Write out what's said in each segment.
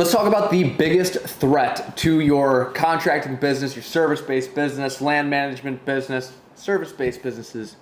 Let's talk about the biggest threat to your contracting business, your service-based business, land management business, service-based businesses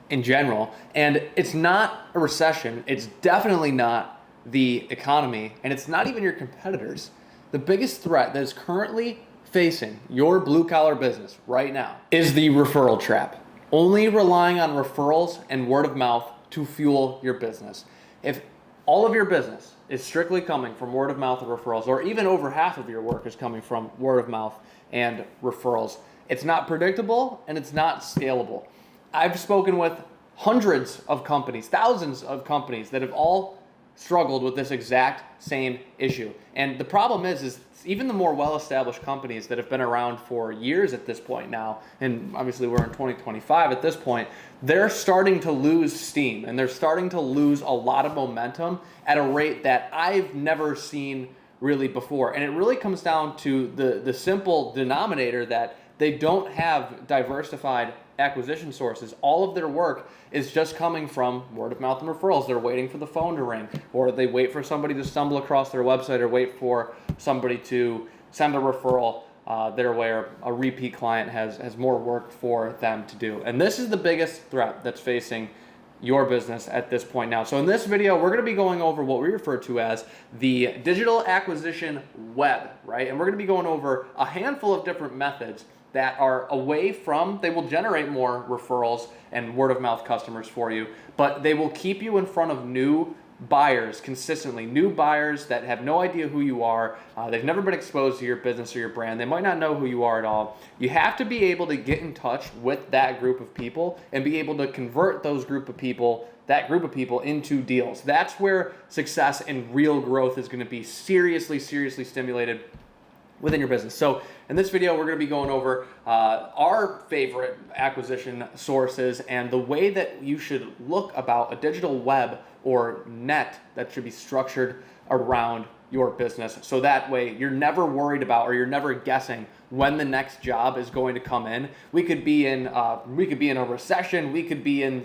in general. And it's not a recession. It's definitely not the economy, and it's not even your competitors. The biggest threat that is currently facing your blue-collar business right now is the referral trap. Only relying on referrals and word of mouth to fuel your business. If all of your business is strictly coming from word of mouth and referrals, or even over half of your work is coming from word of mouth and referrals, it's not predictable and it's not scalable. I've spoken with hundreds of companies, thousands of companies that have all struggled with this exact same issue. And the problem is even the more well-established companies that have been around for years at this point now, and obviously we're in 2025 at this point, they're starting to lose steam and they're starting to lose a lot of momentum at a rate that I've never seen really before. And it really comes down to the simple denominator that they don't have diversified acquisition sources. All of their work is just coming from word of mouth and referrals. They're waiting for the phone to ring, or they wait for somebody to stumble across their website, or wait for somebody to send a referral their way, or a repeat client has more work for them to do. And this is the biggest threat that's facing your business at this point now. So in this video, we're going to be going over what we refer to as the digital acquisition web, right? And we're going to be going over a handful of different methods that are away from, they will generate more referrals and word of mouth customers for you, but they will keep you in front of new buyers consistently, new buyers that have no idea who you are. They've never been exposed to your business or your brand. They might not know who you are at all. You have to be able to get in touch with that group of people and be able to convert that group of people into deals. That's where success and real growth is going to be seriously stimulated within your business. So in this video, we're going to be going over our favorite acquisition sources and the way that you should look about a digital web or net that should be structured around your business. So that way you're never worried about, or you're never guessing when the next job is going to come in. We could be in a recession. We could be in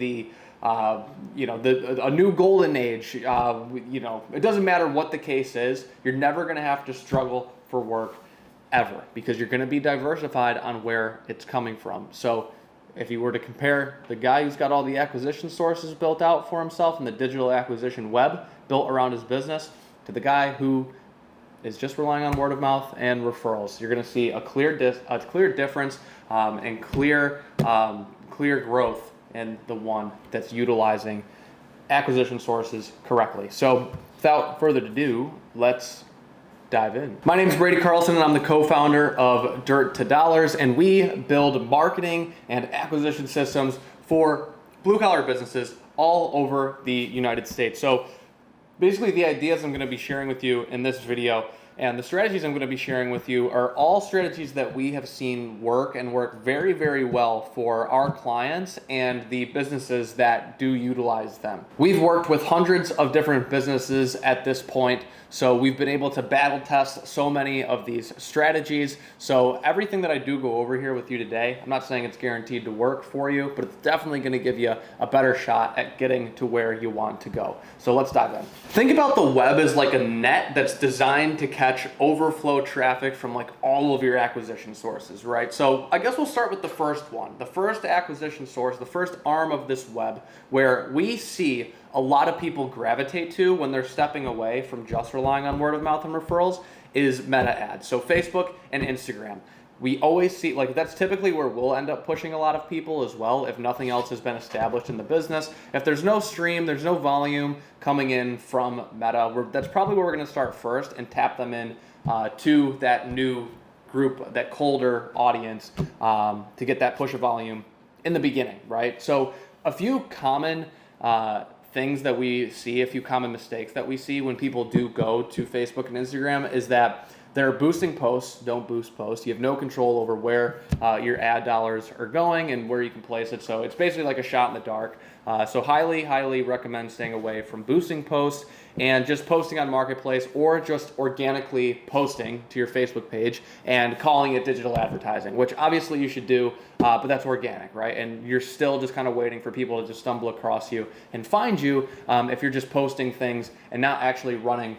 a new golden age. It doesn't matter what the case is. You're never going to have to struggle for work ever, because you're going to be diversified on where it's coming from. So if you were to compare the guy who's got all the acquisition sources built out for himself and the digital acquisition web built around his business to the guy who is just relying on word of mouth and referrals, you're going to see a clear difference and clear growth in the one that's utilizing acquisition sources correctly. So without further ado, let's dive in. My name is Brady Carlson, and I'm the co-founder of Dirt to Dollars, and we build marketing and acquisition systems for blue-collar businesses all over the United States. So basically, the ideas I'm going to be sharing with you in this video and the strategies I'm going to be sharing with you are all strategies that we have seen work very, very well for our clients and the businesses that do utilize them. We've worked with hundreds of different businesses at this point, so we've been able to battle test so many of these strategies. So everything that I do go over here with you today, I'm not saying it's guaranteed to work for you, but it's definitely going to give you a better shot at getting to where you want to go. So let's dive in. Think about the web as like a net that's designed to catch overflow traffic from like all of your acquisition sources, right? So I guess we'll start with the first one. The first acquisition source, the first arm of this web, where we see a lot of people gravitate to when they're stepping away from just relying on word of mouth and referrals, is meta ads. So Facebook and Instagram. We always see, like, that's typically where we'll end up pushing a lot of people as well, if nothing else has been established in the business. If there's no stream, there's no volume coming in from Meta, that's probably where we're going to start first and tap them in to that new group, that colder audience, to get that push of volume in the beginning, right? So a few common things that we see, a few common mistakes that we see when people do go to Facebook and Instagram is that they're boosting posts. Don't boost posts. You have no control over where your ad dollars are going and where you can place it. So it's basically like a shot in the dark. So highly recommend staying away from boosting posts and just posting on Marketplace, or just organically posting to your Facebook page and calling it digital advertising, which obviously you should do, but that's organic, right? And you're still just kind of waiting for people to just stumble across you and find you if you're just posting things and not actually running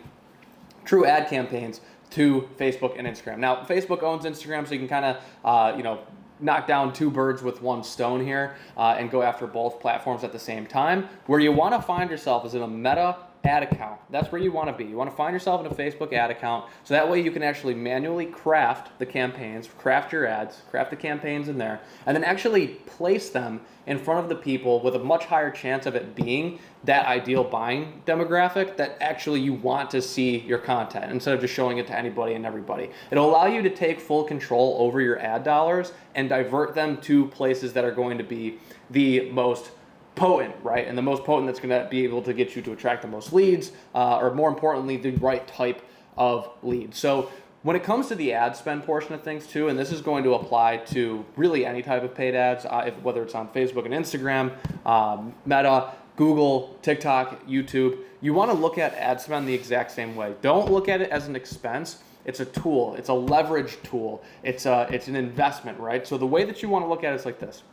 true ad campaigns to Facebook and Instagram. Now, Facebook owns Instagram, so you can kind of, knock down two birds with one stone here and go after both platforms at the same time. Where you want to find yourself is in a Meta ad account. That's where you want to be. You want to find yourself in a Facebook ad account, so that way you can actually manually craft the campaigns, craft your ads, craft the campaigns in there, and then actually place them in front of the people with a much higher chance of it being that ideal buying demographic that actually you want to see your content, instead of just showing it to anybody and everybody. It'll allow you to take full control over your ad dollars and divert them to places that are going to be the most potent, right? And the most potent that's going to be able to get you to attract the most leads, or more importantly, the right type of lead. So when it comes to the ad spend portion of things too, and this is going to apply to really any type of paid ads, whether it's on Facebook and Instagram, Meta, Google, TikTok, YouTube, you want to look at ad spend the exact same way. Don't look at it as an expense. It's a tool. It's a leverage tool. It's an investment, right? So the way that you want to look at it is like this.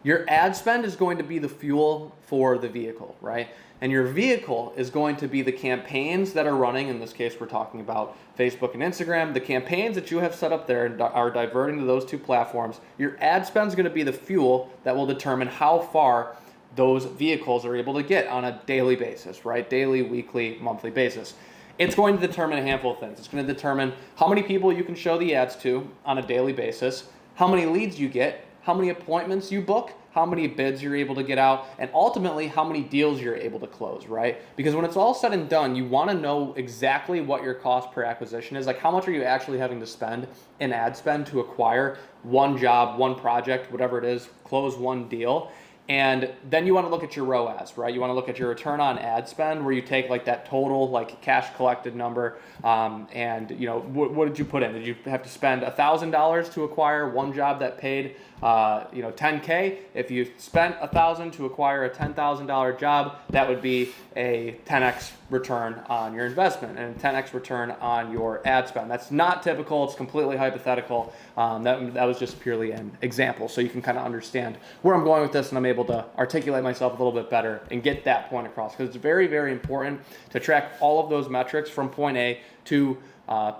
Your ad spend is going to be the fuel for the vehicle, right? And your vehicle is going to be the campaigns that are running. In this case, we're talking about Facebook and Instagram. The campaigns that you have set up there and are diverting to those two platforms. Your ad spend is going to be the fuel that will determine how far those vehicles are able to get on a daily basis, right? Daily, weekly, monthly basis. It's going to determine a handful of things. It's going to determine how many people you can show the ads to on a daily basis, how many leads you get, how many appointments you book, how many bids you're able to get out, and ultimately how many deals you're able to close, right? Because when it's all said and done, you want to know exactly what your cost per acquisition is. Like, how much are you actually having to spend in ad spend to acquire one job, one project, whatever it is, close one deal. And then you want to look at your ROAS, right? You want to look at your return on ad spend, where you take like that total like cash collected number, and what did you put in? Did you have to spend $1,000 to acquire one job that paid $10K? If you spent $1,000 to acquire a $10,000 job, that would be a 10x return on your investment and a 10x return on your ad spend. That's not typical. It's completely hypothetical. That was just purely an example, so you can kind of understand where I'm going with this, and I'm able to articulate myself a little bit better and get that point across, because it's very, very important to track all of those metrics from point A to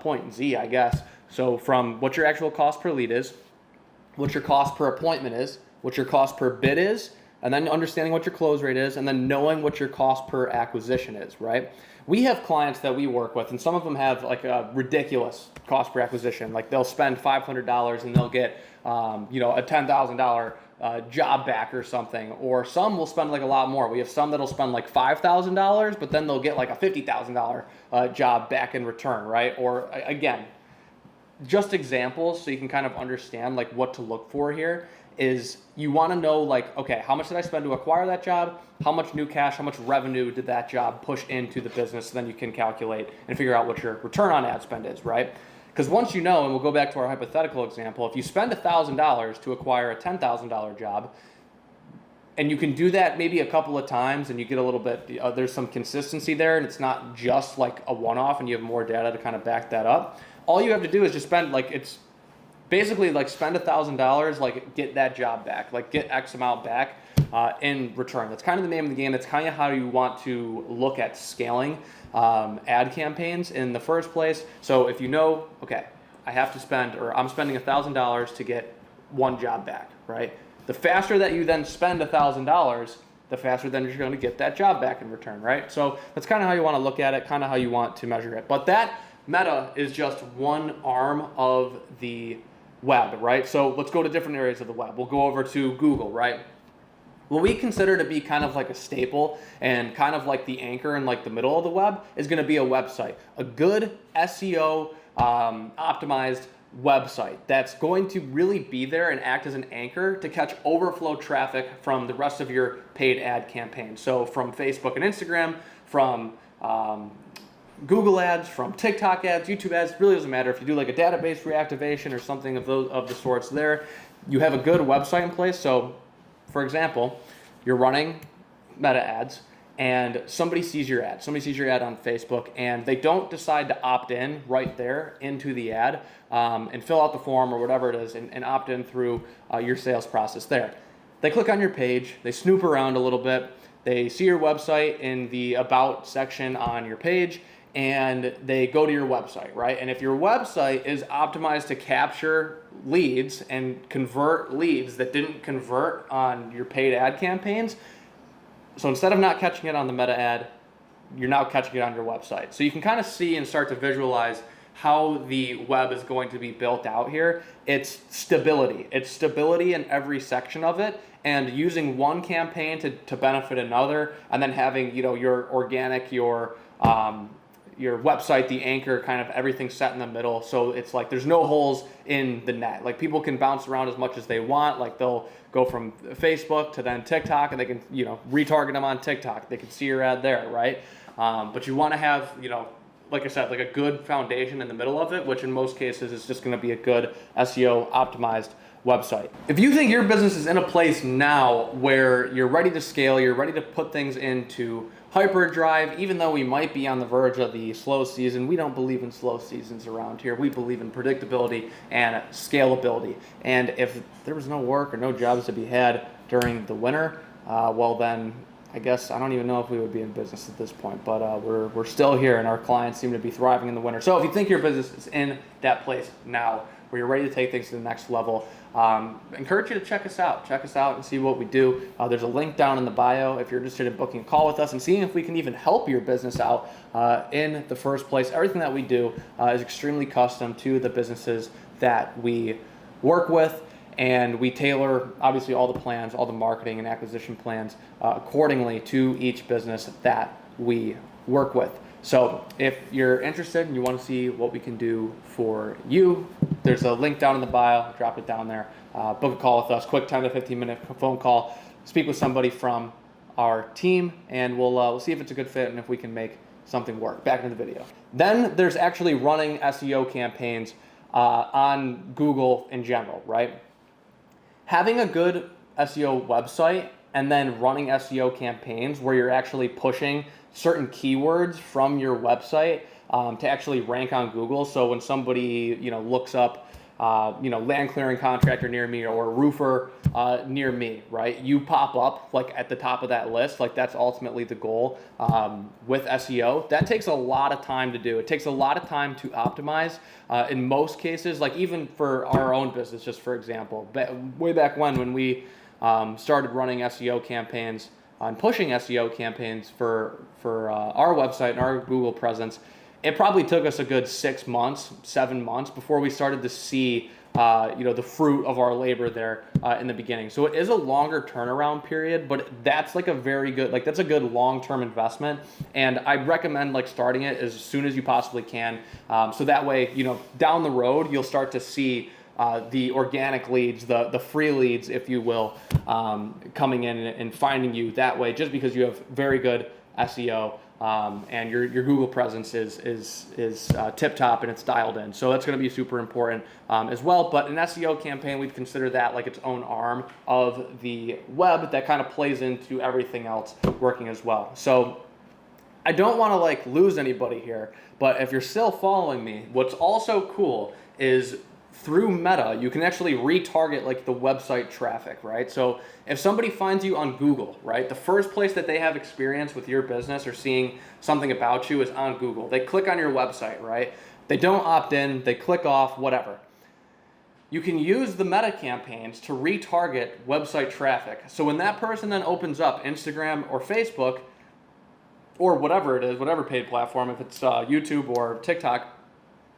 point Z, I guess. So from what your actual cost per lead is, what your cost per appointment is, what your cost per bid is, and then understanding what your close rate is, and then knowing what your cost per acquisition is, right? We have clients that we work with, and some of them have like a ridiculous cost per acquisition. Like, they'll spend $500 and they'll get a $10,000 job back or something. Or some will spend like a lot more. We have some that'll spend like $5,000, but then they'll get like a $50,000 job back in return, right? Or again, just examples so you can kind of understand like what to look for here. Is you want to know, like, okay, how much did I spend to acquire that job? How much new cash, how much revenue did that job push into the business? So then you can calculate and figure out what your return on ad spend is, right? Because once you know, and we'll go back to our hypothetical example, if you spend $1,000 to acquire a $10,000 job, and you can do that maybe a couple of times, and you get a little bit, there's some consistency there, and it's not just like a one-off, and you have more data to kind of back that up. All you have to do is just spend, like, it's basically like spend $1,000, like get that job back, like get X amount back in return. That's kind of the name of the game. That's kind of how you want to look at scaling ad campaigns in the first place. So if you know, okay, I have to spend, or I'm spending $1,000 to get one job back, right? The faster that you then spend $1,000, the faster then you're going to get that job back in return, right? So that's kind of how you want to look at it, kind of how you want to measure it. But that Meta is just one arm of the web, right? So let's go to different areas of the web. We'll go over to Google, right? What we consider to be kind of like a staple and kind of like the anchor in like the middle of the web is going to be a website, a good SEO optimized website that's going to really be there and act as an anchor to catch overflow traffic from the rest of your paid ad campaign. So from Facebook and Instagram, from Google ads, from TikTok ads, YouTube ads, really doesn't matter. If you do like a database reactivation or something of the sorts there, you have a good website in place. So for example, you're running Meta ads and somebody sees your ad. Somebody sees your ad on Facebook and they don't decide to opt in right there into the ad and fill out the form or whatever it is and opt in through your sales process there. They click on your page, they snoop around a little bit, they see your website in the About section on your page, and they go to your website, right? And if your website is optimized to capture leads and convert leads that didn't convert on your paid ad campaigns, so instead of not catching it on the meta ad, you're now catching it on your website. So you can kind of see and start to visualize how the web is going to be built out here. It's stability. It's stability in every section of it, and using one campaign to benefit another, and then having, you know, your organic, your website, the anchor, kind of everything set in the middle. So it's like there's no holes in the net. Like people can bounce around as much as they want. Like they'll go from Facebook to then TikTok, and they can, you know, retarget them on TikTok. They can see your ad there, right? But you want to have, you know, like I said, like a good foundation in the middle of it, which in most cases is just going to be a good SEO optimized website. If you think your business is in a place now where you're ready to scale, you're ready to put things into hyperdrive, even though we might be on the verge of the slow season, we don't believe in slow seasons around here. We believe in predictability and scalability. And if there was no work or no jobs to be had during the winter, well then, I guess I don't even know if we would be in business at this point, but we're still here, and our clients seem to be thriving in the winter. So if you think your business is in that place now where you're ready to take things to the next level, encourage you to check us out. Check us out and see what we do. There's a link down in the bio if you're interested in booking a call with us and seeing if we can even help your business out in the first place. Everything that we do is extremely custom to the businesses that we work with. And we tailor, obviously, all the plans, all the marketing and acquisition plans accordingly to each business that we work with. So if you're interested and you want to see what we can do for you, there's a link down in the bio. Drop it down there. Book a call with us, quick 10 to 15-minute phone call. Speak with somebody from our team, and we'll see if it's a good fit and if we can make something work. Back into the video. Then there's actually running SEO campaigns on Google in general, right? Having a good SEO website and then running SEO campaigns where you're actually pushing certain keywords from your website to actually rank on Google. So when somebody, you know, looks up, land clearing contractor near me or roofer near me, right? You pop up like at the top of that list. Like that's ultimately the goal with SEO. That takes a lot of time to do. It takes a lot of time to optimize. In most cases, like even for our own business, just for example, way back when we started running SEO campaigns and pushing SEO campaigns for our website and our Google presence, it probably took us a good 6 months, 7 months before we started to see the fruit of our labor there in the beginning. So it is a longer turnaround period, but that's like a very good, like that's a good long-term investment. And I recommend like starting it as soon as you possibly can. So that way, you know, down the road, you'll start to see the organic leads, the free leads, if you will, coming in and finding you that way, just because you have very good SEO. And your Google presence is tip top and it's dialed in. So that's going to be super important as well. But an SEO campaign, we'd consider that like its own arm of the web that kind of plays into everything else working as well. So I don't want to like lose anybody here, but if you're still following me, what's also cool is through Meta, you can actually retarget like the website traffic, right? So if somebody finds you on Google, right, the first place that they have experience with your business or seeing something about you is on Google. They click on your website, right? They don't opt in, they click off, whatever. You can use the Meta campaigns to retarget website traffic. So when that person then opens up Instagram or Facebook or whatever it is, whatever paid platform, if it's YouTube or TikTok,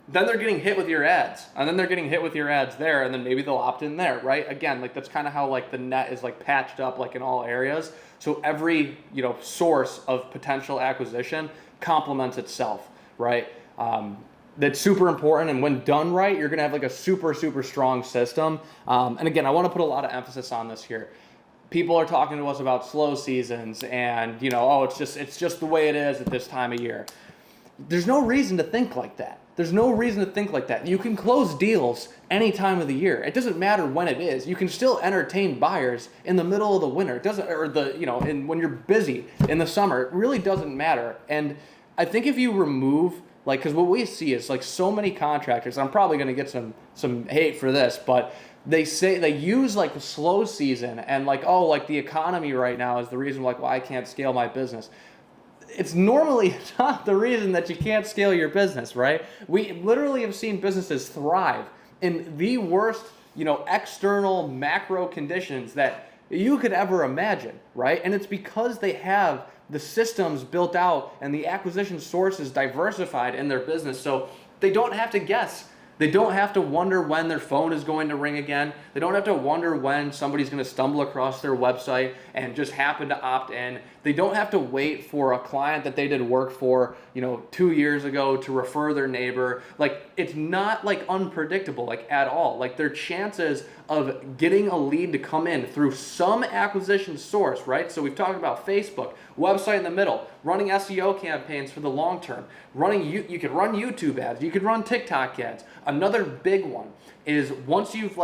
then they're getting hit with your ads, and then they're getting hit with your ads there, and then maybe they'll opt in there, right? Again, like that's kind of how like the net is like patched up like in all areas. So every, you know, source of potential acquisition complements itself, right? That's super important, and when done right, you're gonna have like a super, super strong system. And again, I want to put a lot of emphasis on this here. People are talking to us about slow seasons, and you know, oh, it's just the way it is at this time of year. There's no reason to think like that. There's no reason to think like that. You can close deals any time of the year. It doesn't matter when it is. You can still entertain buyers in the middle of the winter. It doesn't, or when you're busy in the summer. It really doesn't matter. And I think if you remove, like, because what we see is like so many contractors. I'm probably going to get some hate for this, but they use like the slow season and like, oh, like the economy right now is the reason like why I can't scale my business. it's normally not the reason that you can't scale your business, right? We literally have seen businesses thrive in the worst, external macro conditions that you could ever imagine, right? And it's because they have the systems built out and the acquisition sources diversified in their business, so they don't have to guess. They don't have to wonder when their phone is going to ring again. They don't have to wonder when somebody's going to stumble across their website and just happen to opt in. They don't have to wait for a client that they did work for, 2 years ago to refer their neighbor. Like, it's not like unpredictable, like at all. Like, their chances of getting a lead to come in through some acquisition source, right? So we've talked about Facebook, website in the middle, running SEO campaigns for the long term, you could run YouTube ads, you could run TikTok ads. Another big one is once you've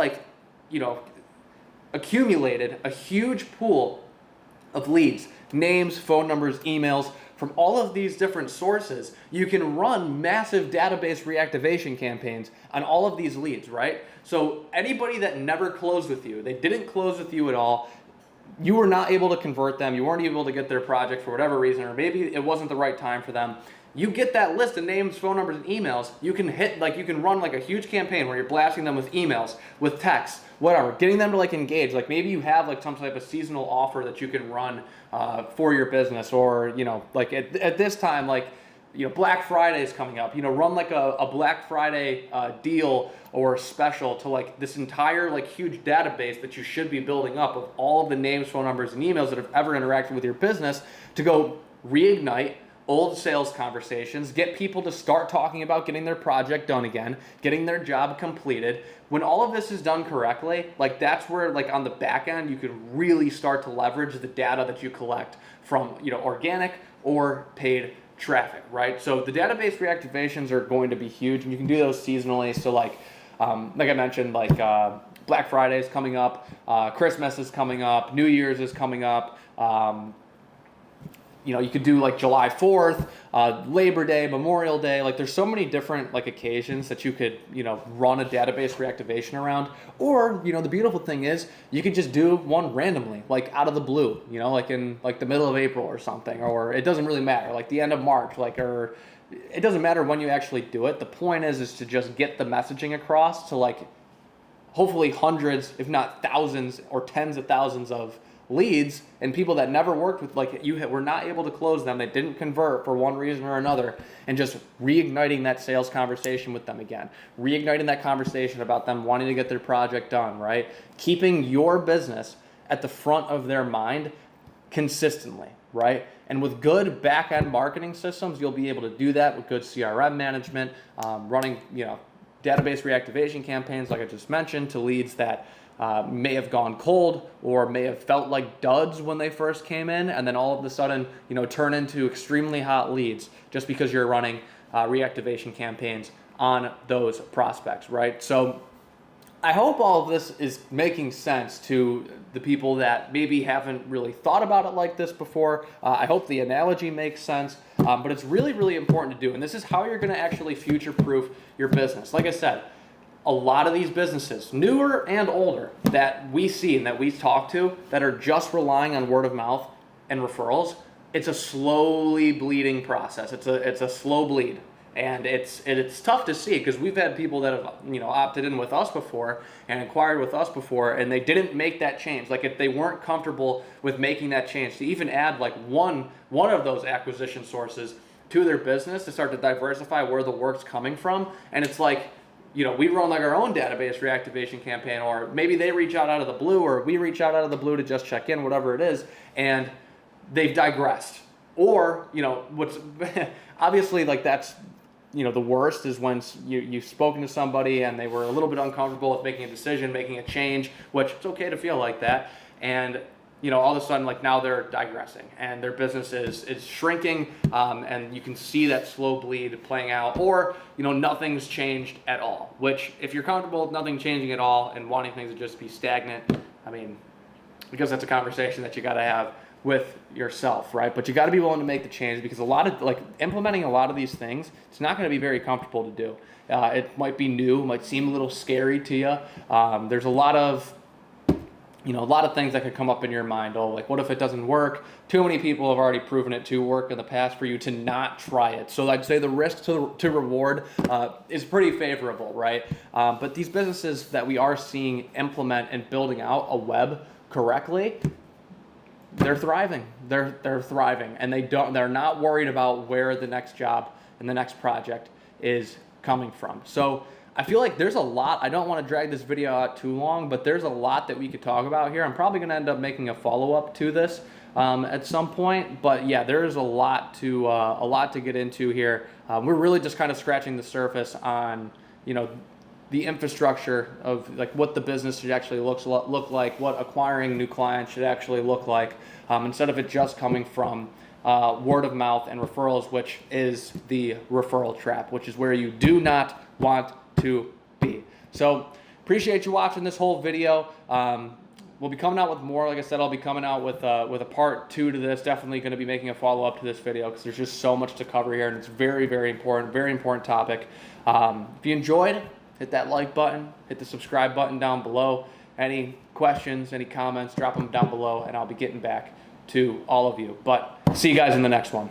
accumulated a huge pool of leads, names, phone numbers, emails, from all of these different sources, you can run massive database reactivation campaigns on all of these leads, right? So anybody that never closed with you, they didn't close with you at all, you were not able to convert them, you weren't able to get their project for whatever reason, or maybe it wasn't the right time for them, you get that list of names, phone numbers, and emails. You can you can run a huge campaign where you're blasting them with emails, with texts, whatever, getting them to engage. Maybe you have some type of seasonal offer that you can run for your business, or at this time, Black Friday is coming up. Run a Black Friday deal or special to this entire huge database that you should be building up of all of the names, phone numbers, and emails that have ever interacted with your business to go reignite old sales conversations, get people to start talking about getting their project done again, getting their job completed. When all of this is done correctly, that's where on the back end you could really start to leverage the data that you collect from organic or paid traffic, right? So the database reactivations are going to be huge, and you can do those seasonally. So like I mentioned, Black Friday is coming up, Christmas is coming up, New Year's is coming up. You could do July 4th, Labor Day, Memorial Day. There's so many different occasions that you could, run a database reactivation around. Or, the beautiful thing is you could just do one randomly, out of the blue, in the middle of April or something, or it doesn't really matter, the end of March, or it doesn't matter when you actually do it. The point is to just get the messaging across to hopefully hundreds, if not thousands or tens of thousands of leads and people that never worked with were not able to close them, they didn't convert for one reason or another, and just reigniting that sales conversation with them again, reigniting that conversation about them wanting to get their project done, right? Keeping your business at the front of their mind consistently, right? And with good back-end marketing systems, you'll be able to do that with good CRM management, running database reactivation campaigns like I just mentioned to leads that may have gone cold or may have felt like duds when they first came in, and then all of a sudden, turn into extremely hot leads just because you're running reactivation campaigns on those prospects, right? So I hope all of this is making sense to the people that maybe haven't really thought about it like this before. I hope the analogy makes sense, but it's really, really important to do, and this is how you're going to actually future-proof your business. Like I said, a lot of these businesses, newer and older, that we see and that we talk to that are just relying on word of mouth and referrals, it's a slowly bleeding process. It's a slow bleed, and it's tough to see because we've had people that have opted in with us before and inquired with us before, and they didn't make that change. If they weren't comfortable with making that change to even add one of those acquisition sources to their business to start to diversify where the work's coming from, and it's we run our own database reactivation campaign, or maybe they reach out of the blue, or we reach out of the blue to just check in, whatever it is, and they've digressed. Or, what's obviously that's, the worst is when you've spoken to somebody and they were a little bit uncomfortable with making a decision, making a change, which it's okay to feel like that, and all of a sudden, now they're digressing and their business is shrinking, and you can see that slow bleed playing out, or, nothing's changed at all, which if you're comfortable with nothing changing at all and wanting things to just be stagnant, because that's a conversation that you got to have with yourself, right? But you got to be willing to make the change, because a lot of implementing a lot of these things, it's not going to be very comfortable to do. It might be new, might seem a little scary to you. There's a lot of a lot of things that could come up in your mind. Oh, like what if it doesn't work? Too many people have already proven it to work in the past for you to not try it. So I'd say the risk to reward is pretty favorable, right? But these businesses that we are seeing implement and building out a web correctly, they're thriving. They're thriving, and they're not worried about where the next job and the next project is coming from. So I feel like there's a lot. I don't want to drag this video out too long, but there's a lot that we could talk about here. I'm probably going to end up making a follow-up to this at some point. But yeah, there's a lot to get into here. We're really just kind of scratching the surface on the infrastructure of like what the business should actually look like, what acquiring new clients should actually look like, instead of it just coming from word of mouth and referrals, which is the referral trap, which is where you do not want to be. So appreciate you watching this whole video. We'll be coming out with more. Like I said, I'll be coming out with a part 2 to this. Definitely going to be making a follow-up to this video because there's just so much to cover here, and it's very, very important topic. If you enjoyed, hit that like button, hit the subscribe button down below. Any questions, any comments, drop them down below, and I'll be getting back to all of you. But see you guys in the next one.